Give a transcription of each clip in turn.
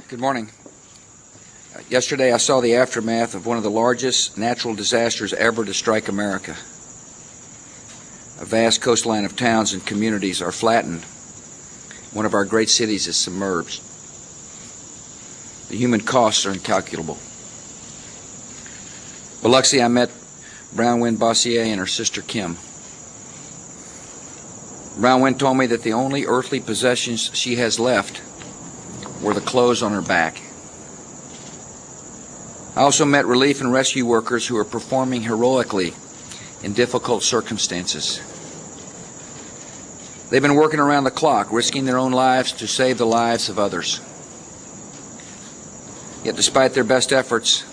Good morning. Yesterday I saw the aftermath of one of the largest natural disasters ever to strike America. A vast coastline of towns and communities are flattened. One of our great cities is submerged. The human costs are incalculable. Biloxi, I met Brownwind Bossier and her sister Kim. Brownwind told me that the only earthly possessions she has left were the clothes on her back. I also met relief and rescue workers who are performing heroically in difficult circumstances. They've been working around the clock, risking their own lives to save the lives of others. Yet despite their best efforts,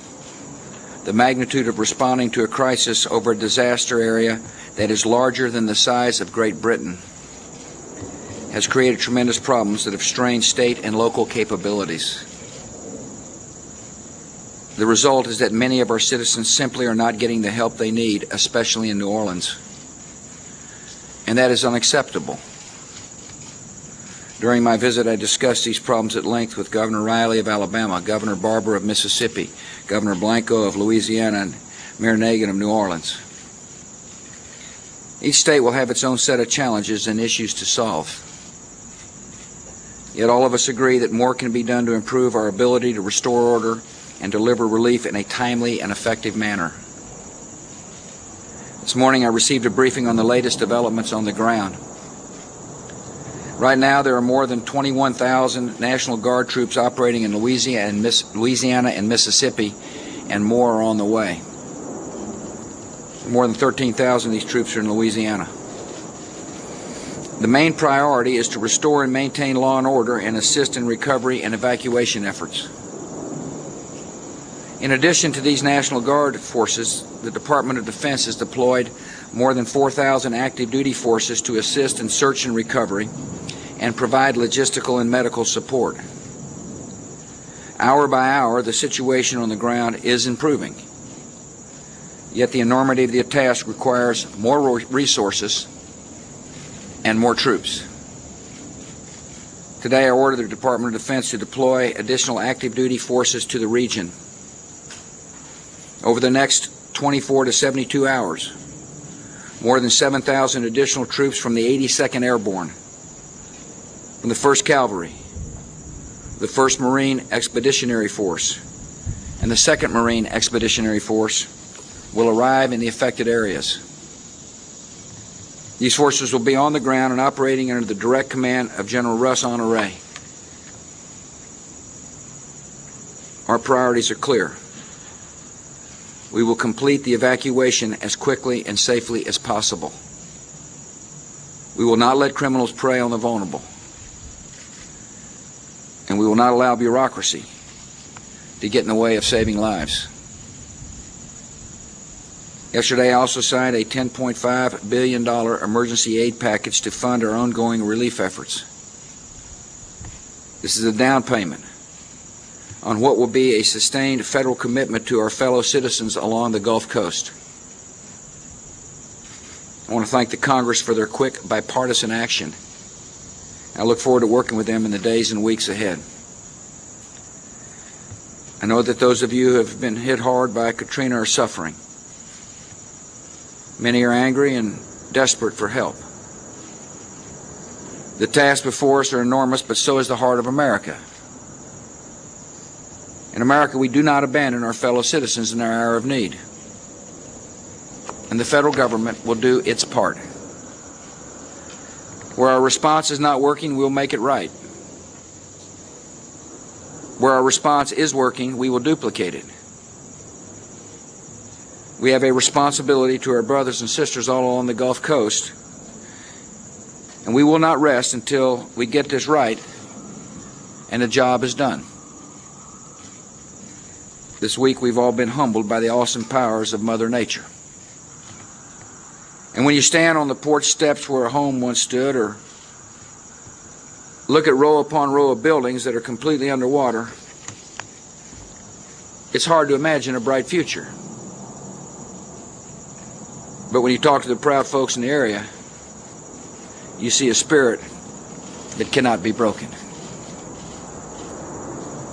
the magnitude of responding to a crisis over a disaster area that is larger than the size of Great Britain has created tremendous problems that have strained state and local capabilities. The result is that many of our citizens simply are not getting the help they need, especially in New Orleans. And that is unacceptable. During my visit, I discussed these problems at length with Governor Riley of Alabama, Governor Barber of Mississippi, Governor Blanco of Louisiana, and Mayor Nagin of New Orleans. Each state will have its own set of challenges and issues to solve. Yet all of us agree that more can be done to improve our ability to restore order and deliver relief in a timely and effective manner. This morning I received a briefing on the latest developments on the ground. Right now there are more than 21,000 National Guard troops operating in Louisiana and Mississippi, and more are on the way. More than 13,000 of these troops are in Louisiana. The main priority is to restore and maintain law and order and assist in recovery and evacuation efforts. In addition to these National Guard forces, the Department of Defense has deployed more than 4,000 active duty forces to assist in search and recovery and provide logistical and medical support. Hour by hour, the situation on the ground is improving. Yet the enormity of the task requires more resources and more troops. Today I ordered the Department of Defense to deploy additional active duty forces to the region. Over the next 24 to 72 hours, more than 7,000 additional troops from the 82nd Airborne, from the 1st Cavalry, the 1st Marine Expeditionary Force, and the 2nd Marine Expeditionary Force will arrive in the affected areas. These forces will be on the ground and operating under the direct command of General Russ Honoré. Our priorities are clear. We will complete the evacuation as quickly and safely as possible. We will not let criminals prey on the vulnerable. And we will not allow bureaucracy to get in the way of saving lives. Yesterday I also signed a $10.5 billion emergency aid package to fund our ongoing relief efforts. This is a down payment on what will be a sustained federal commitment to our fellow citizens along the Gulf Coast. I want to thank the Congress for their quick bipartisan action. I look forward to working with them in the days and weeks ahead. I know that those of you who have been hit hard by Katrina are suffering. Many are angry and desperate for help. The tasks before us are enormous, but so is the heart of America. In America, we do not abandon our fellow citizens in our hour of need. And the federal government will do its part. Where our response is not working, we'll make it right. Where our response is working, we will duplicate it. We have a responsibility to our brothers and sisters all along the Gulf Coast, and we will not rest until we get this right and the job is done. This week we've all been humbled by the awesome powers of Mother Nature. And when you stand on the porch steps where a home once stood, or look at row upon row of buildings that are completely underwater, it's hard to imagine a bright future. But when you talk to the proud folks in the area, you see a spirit that cannot be broken.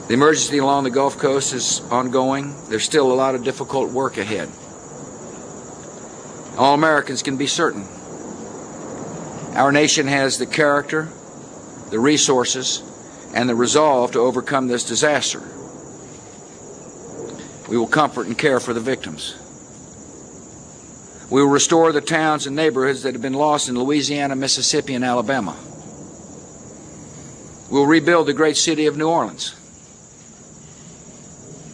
The emergency along the Gulf Coast is ongoing. There's still a lot of difficult work ahead. All Americans can be certain our nation has the character, the resources, and the resolve to overcome this disaster. We will comfort and care for the victims. We will restore the towns and neighborhoods that have been lost in Louisiana, Mississippi, and Alabama. We will rebuild the great city of New Orleans.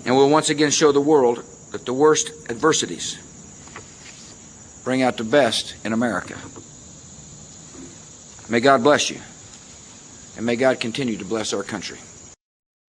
And we'll once again show the world that the worst adversities bring out the best in America. May God bless you, and may God continue to bless our country.